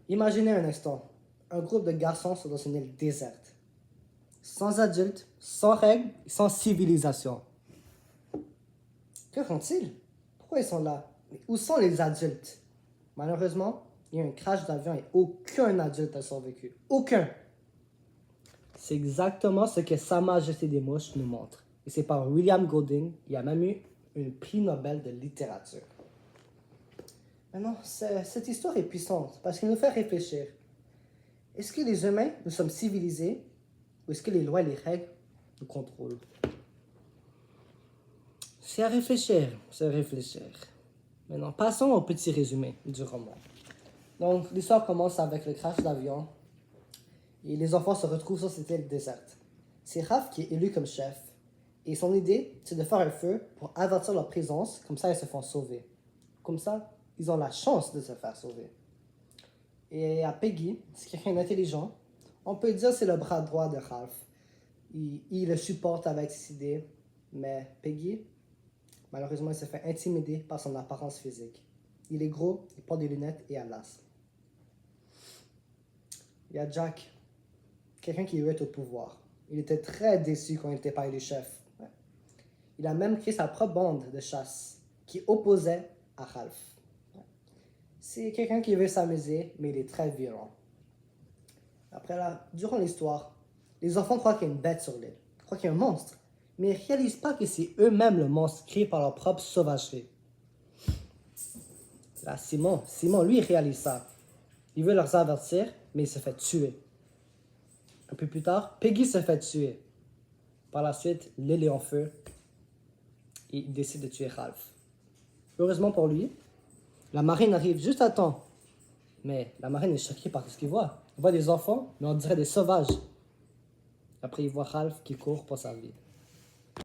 Imaginez un instant, un groupe de garçons sont dans une île déserte, sans adultes, sans règles, sans civilisation. Que font-ils? Pourquoi ils sont là? Mais où sont les adultes? Malheureusement, il y a eu un crash d'avion et aucun adulte n'a survécu. Aucun! C'est exactement ce que Sa Majesté des Mouches nous montre. Et c'est par William Golding, il a même eu un prix Nobel de littérature. Maintenant, cette histoire est puissante parce qu'elle nous fait réfléchir. Est-ce que les humains, nous sommes civilisés ou est-ce que les lois et les règles nous contrôlent? C'est à réfléchir, c'est à réfléchir. Maintenant, passons au petit résumé du roman. Donc, l'histoire commence avec le crash d'avion et les enfants se retrouvent sur cette île déserte. C'est Raph qui est élu comme chef et son idée, c'est de faire un feu pour avertir leur présence, comme ça ils se font sauver. Comme ça, ils ont la chance de se faire sauver. Et à Peggy, c'est quelqu'un d'intelligent, on peut dire c'est le bras droit de Ralph. Il le supporte avec ses idées, mais Peggy, malheureusement, il se fait intimider par son apparence physique. Il est gros, il porte des lunettes et à l'as. Il y a Jack, quelqu'un qui veut être au pouvoir. Il était très déçu quand il n'était pas élu chef. Il a même créé sa propre bande de chasse qui opposait à Ralph. C'est quelqu'un qui veut s'amuser, mais il est très violent. Après là, durant l'histoire, les enfants croient qu'il y a une bête sur l'île, croient qu'il y a un monstre, mais ils ne réalisent pas que c'est eux-mêmes le monstre créé par leur propre sauvagerie. Là, Simon, lui, il réalise ça. Il veut leur avertir, mais il se fait tuer. Un peu plus tard, Peggy se fait tuer. Par la suite, l'île est en feu et il décide de tuer Ralph. Heureusement pour lui, la marine arrive juste à temps. Mais la marine est choquée par ce qu'il voit. Il voit des enfants, mais on dirait des sauvages. Après, il voit Ralph qui court pour sa vie.